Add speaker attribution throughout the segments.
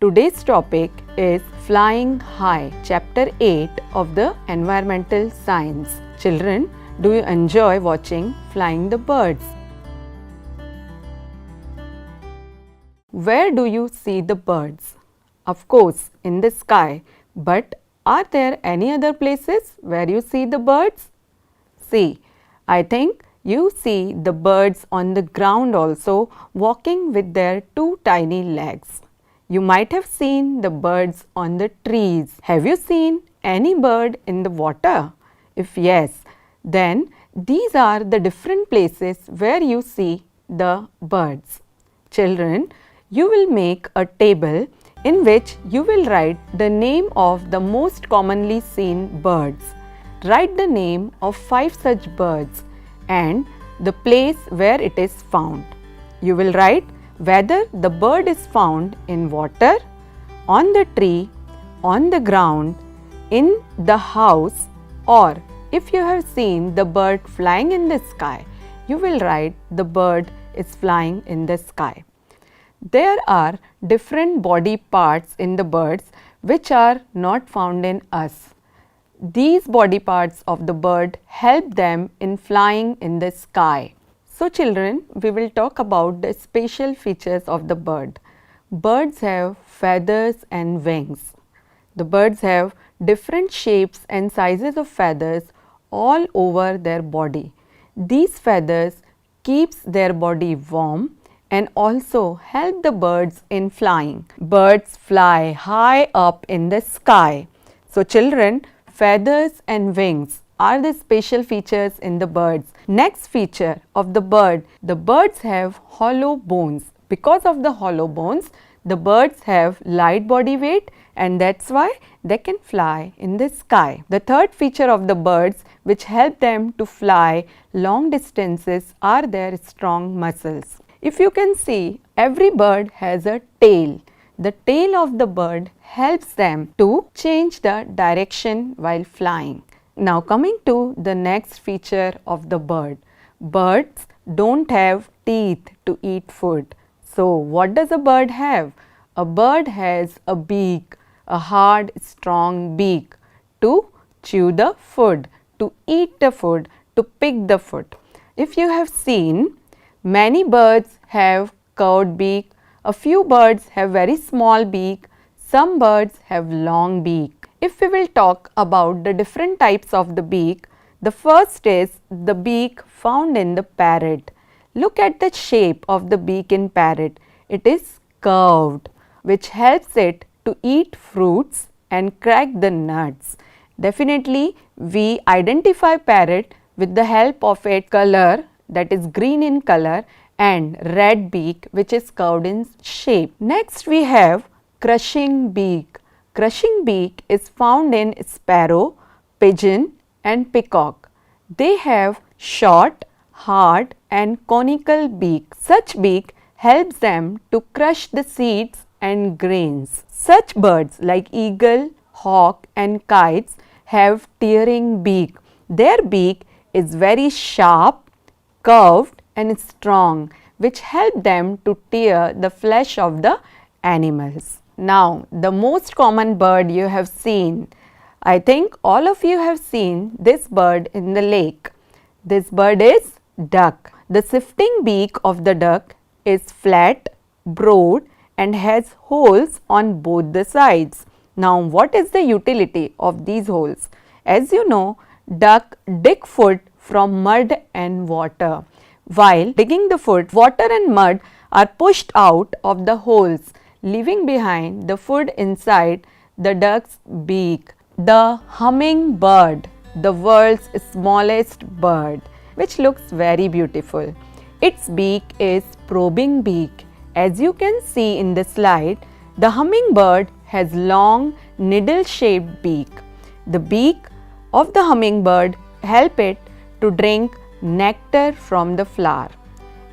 Speaker 1: Today's topic is Flying High, Chapter 8 of the Environmental Science. Children, do you enjoy watching Flying the Birds? Where do you see the birds? Of course, in the sky. But are there any other places where you see the birds? See, I think you see the birds on the ground also, walking with their two tiny legs. You might have seen the birds on the trees. Have you seen any bird in the water? If yes, then these are the different places where you see the birds. Children, you will make a table in which you will write the name of the most commonly seen birds. Write the name of 5 such birds and the place where it is found. You will write whether the bird is found in water, on the tree, on the ground, in the house, or if you have seen the bird flying in the sky, you will write the bird is flying in the sky. There are different body parts in the birds which are not found in us. These body parts of the bird help them in flying in the sky. So children, we will talk about the special features of the bird. Birds have feathers and wings. The birds have different shapes and sizes of feathers all over their body. These feathers keeps their body warm and also help the birds in flying. Birds fly high up in the sky. So children, feathers and wings are the special features in the birds. Next feature of the birds have hollow bones. Because of the hollow bones, the birds have light body weight and that's why they can fly in the sky. The third feature of the birds which help them to fly long distances are their strong muscles. If you can see, every bird has a tail. The tail of the bird helps them to change the direction while flying. Now coming to the next feature of the bird. Birds don't have teeth to eat food. So what does a bird have? A bird has a beak, a hard, strong beak to chew the food, to eat the food, to pick the food. If you have seen, many birds have curved beak. A few birds have very small beak. Some birds have long beak. If we will talk about the different types of the beak, the first is the beak found in the parrot. Look at the shape of the beak in parrot. It is curved, which helps it to eat fruits and crack the nuts. Definitely, we identify parrot with the help of a color that is green in color and red beak which is curved in shape. Next we have crushing beak. Crushing beak is found in sparrow, pigeon and peacock. They have short, hard and conical beak. Such beak helps them to crush the seeds and grains. Such birds like eagle, hawk and kites have tearing beak. Their beak is very sharp, curved and strong, which help them to tear the flesh of the animals. Now, the most common bird you have seen, I think all of you have seen this bird in the lake. This bird is duck. The shifting beak of the duck is flat, broad and has holes on both the sides. Now, what is the utility of these holes? As you know, duck dig food from mud and water. While digging the food, water and mud are pushed out of the holes, leaving behind the food inside the duck's beak. The hummingbird, the world's smallest bird, which looks very beautiful. Its beak is probing beak. As you can see in the slide, the hummingbird has long needle-shaped beak. The beak of the hummingbird help it to drink nectar from the flower.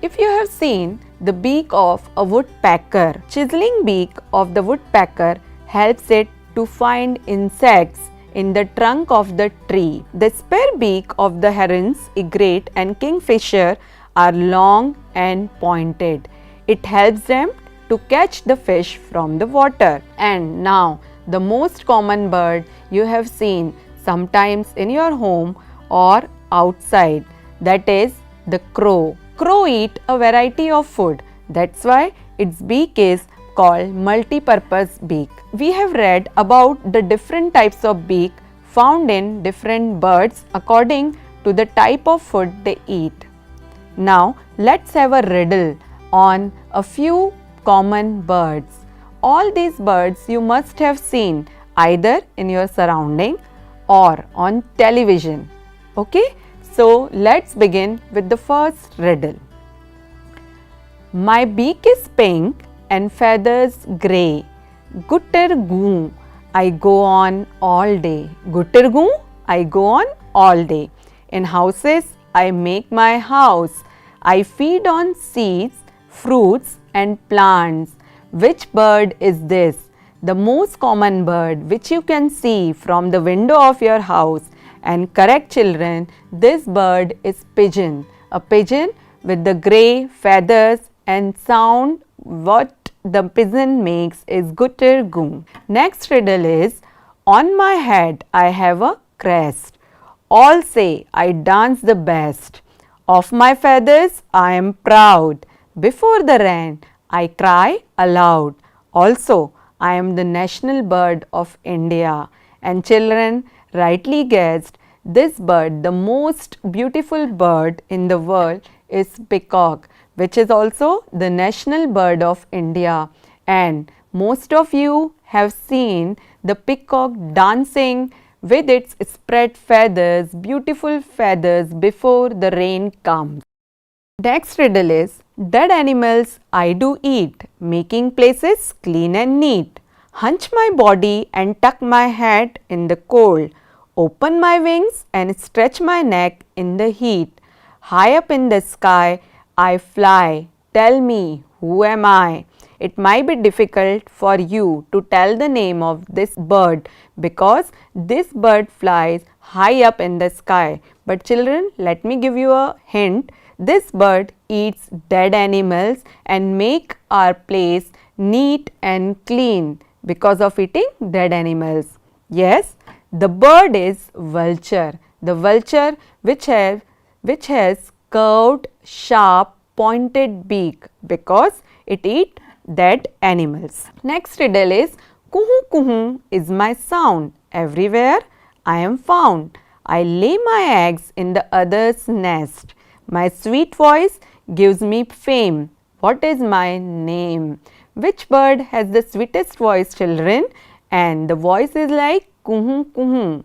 Speaker 1: If you have seen the beak of a woodpecker, chiseling beak of the woodpecker helps it to find insects in the trunk of the tree. The spare beak of the herons, egret and kingfisher are long and pointed. It helps them to to catch the fish from the water. And now the most common bird you have seen sometimes in your home or outside, that is the crow. Crow eat a variety of food. That's why its beak is called multi-purpose beak. We have read about the different types of beak found in different birds according to the type of food they eat. Now let's have a riddle on a few common birds. All these birds you must have seen either in your surrounding or on television. Okay, so let's begin with the first riddle. My beak is pink and feathers grey. Guttergoo, I go on all day. Guttergoo, I go on all day. In houses, I make my house. I feed on seeds, fruits and plants. Which bird is this? The most common bird which you can see from the window of your house. And correct children, this bird is pigeon. A pigeon with the grey feathers and sound what the pigeon makes is guttergoo. Next riddle is, on my head I have a crest. All say I dance the best. Of my feathers I am proud. Before the rain I cry aloud. Also I am the national bird of India. And children rightly guessed, this bird, the most beautiful bird in the world, is peacock, which is also the national bird of India. And most of you have seen the peacock dancing with its spread feathers, beautiful feathers, before the rain comes. Next riddle is, dead animals I do eat, making places clean and neat. Hunch my body and tuck my head in the cold. Open my wings and stretch my neck in the heat. High up in the sky I fly. Tell me, who am I? It might be difficult for you to tell the name of this bird because this bird flies high up in the sky. But children, let me give you a hint. This bird eats dead animals and make our place neat and clean because of eating dead animals. Yes, the bird is vulture. The vulture which has curved, sharp, pointed beak because it eats dead animals. Next riddle is, kuhu kuhu is my sound. Everywhere I am found. I lay my eggs in the other's nest. My sweet voice gives me fame. What is my name? Which bird has the sweetest voice, children? And the voice is like kuhu kuhu.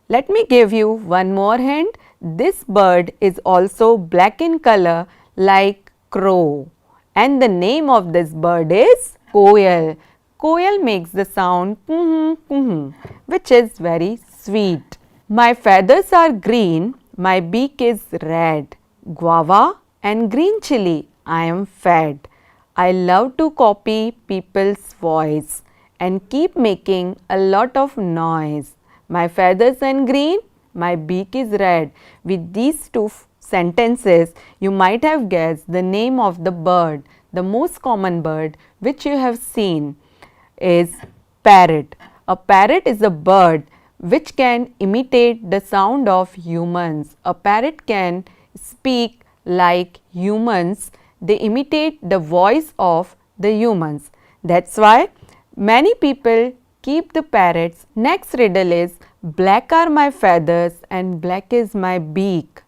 Speaker 1: Let me give you one more hint. This bird is also black in color like crow. And the name of this bird is koel. Koel makes the sound kuhu kuhu, which is very sweet. My feathers are green, my beak is red. Guava and green chili I am fed. I love to copy people's voice and keep making a lot of noise. My feathers are green, my beak is red. With these two sentences, you might have guessed the name of the bird. The most common bird which you have seen is parrot. A parrot is a bird which can imitate the sound of humans. A parrot can speak like humans. They imitate the voice of the humans. That's why many people keep the parrots. Next riddle is, black are my feathers and black is my beak.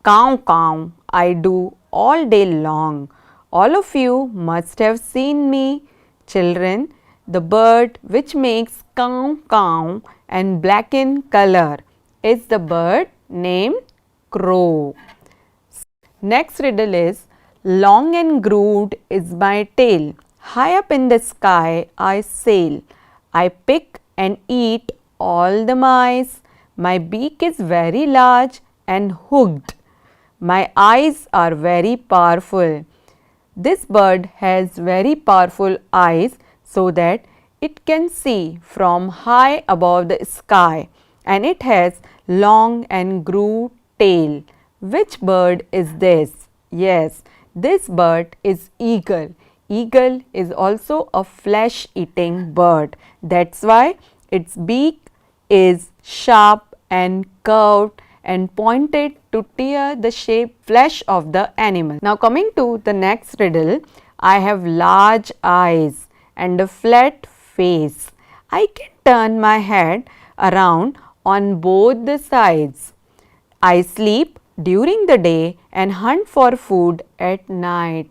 Speaker 1: Caw caw I do all day long. All of you must have seen me. Children, the bird which makes caw caw and black in color is the bird named crow. Next riddle is, long and grooved is my tail. High up in the sky I sail. I pick and eat all the mice. My beak is very large and hooked. My eyes are very powerful. This bird has very powerful eyes so that it can see from high above the sky, and it has long and grooved tail. Which bird is this? Yes, this bird is eagle. eagle is also a flesh eating bird. That's why its beak is sharp and curved and pointed to tear the shape flesh of the animal. Now coming to the next riddle, I have large eyes and a flat face. I can turn my head around on both the sides. I sleep during the day and hunt for food at night.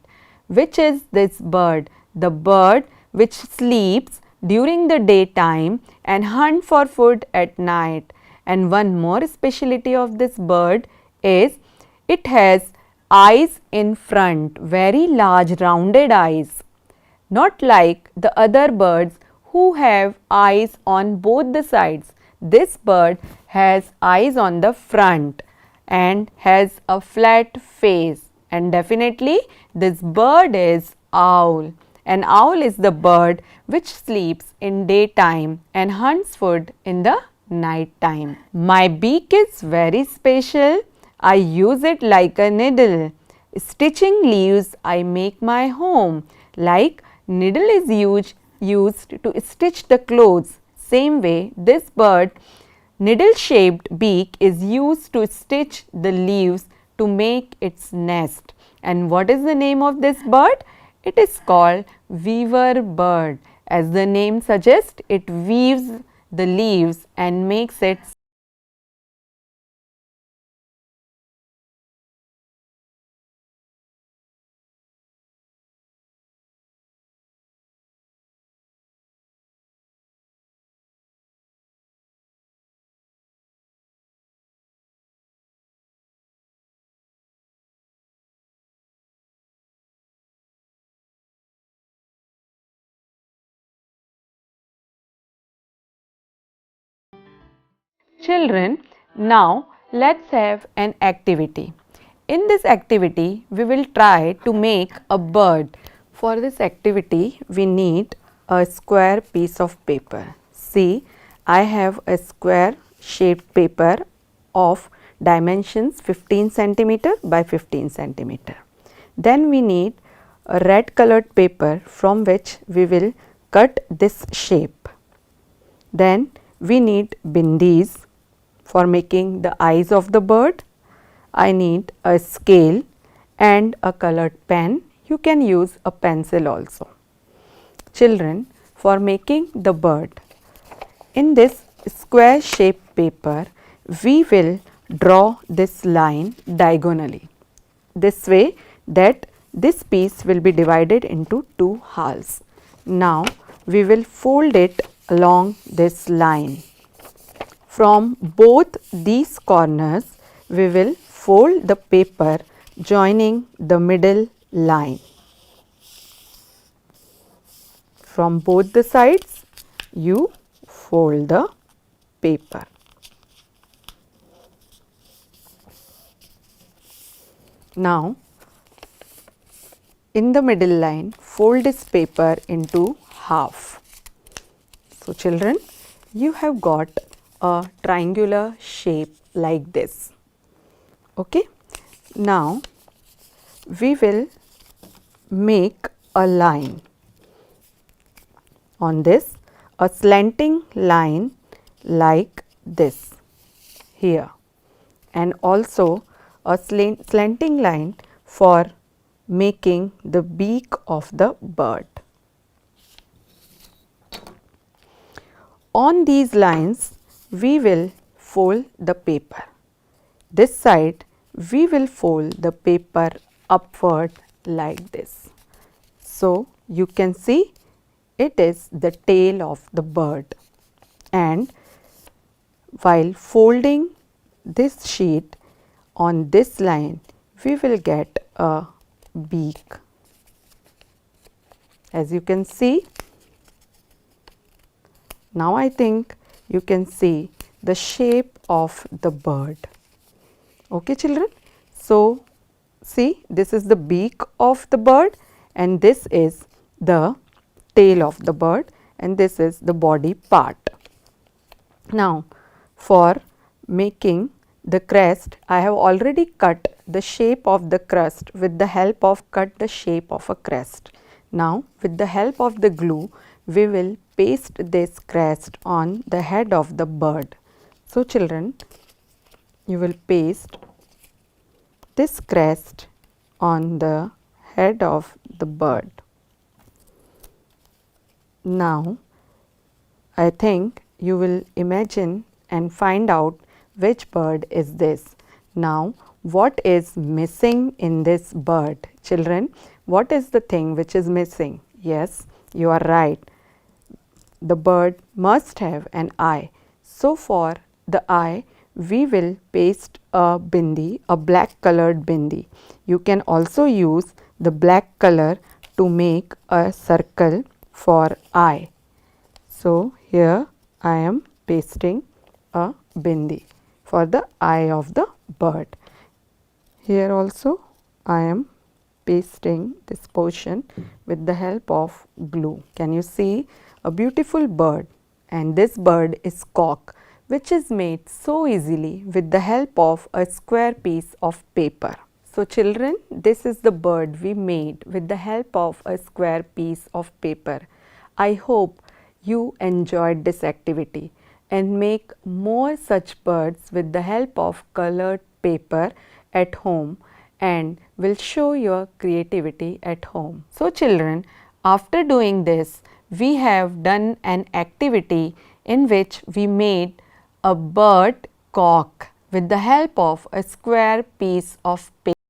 Speaker 1: Which is this bird? The bird which sleeps during the daytime and hunt for food at night. And one more speciality of this bird is it has eyes in front, very large rounded eyes, not like the other birds who have eyes on both the sides. This bird has eyes on the front and has a flat face, and definitely this bird is owl. An owl is the bird which sleeps in daytime and hunts food in the night time. My beak is very special. I use it like a needle. Stitching leaves I make my home. Like needle is used to stitch the clothes. Same way this bird needle shaped beak is used to stitch the leaves to make its nest. And what is the name of this bird? It is called weaver bird. As the name suggests, it weaves the leaves and makes it. Children, now let's have an activity. In this activity, we will try to make a bird. For this activity, we need a square piece of paper. See, I have a square shaped paper of dimensions 15 centimeter by 15 centimeter. Then we need a red colored paper from which we will cut this shape. Then we need bindis for making the eyes of the bird. I need a scale and a colored pen. You can use a pencil also. Children, for making the bird, in this square shaped paper, we will draw this line diagonally, this way that this piece will be divided into two halves. Now, we will fold it along this line. From both these corners, we will fold the paper joining the middle line. From both the sides, you fold the paper. Now, in the middle line, fold this paper into half. So, children, you have got a triangular shape like this. Okay. Now, we will make a line on this, a slanting line like this here, and also a slanting line for making the beak of the bird. On these lines, we will fold the paper. This side, we will fold the paper upward like this. So, you can see it is the tail of the bird, and while folding this sheet on this line, we will get a beak. As you can see, now I think you can see the shape of the bird. Okay, children. So, see, this is the beak of the bird, and this is the tail of the bird, and this is the body part. Now, for making the crest, I have already cut the shape of the crest with the help of cut the shape of a crest. Now with the help of the glue, we will paste this crest on the head of the bird. So children, you will paste this crest on the head of the bird. Now I think you will imagine and find out which bird is this. Now what is missing in this bird? Children, what is the thing which is missing? Yes, you are right. The bird must have an eye. So for the eye, we will paste a bindi, a black colored bindi. You can also use the black color to make a circle for eye. So here I am pasting a bindi for the eye of the bird. Here also I am pasting this portion with the help of glue. Can you see a beautiful bird? And this bird is cock, which is made so easily with the help of a square piece of paper. So children, this is the bird we made with the help of a square piece of paper. I hope you enjoyed this activity and make more such birds with the help of colored paper at home and will show your creativity at home. So children, after doing this, we have done an activity in which we made a bird cock with the help of a square piece of paper.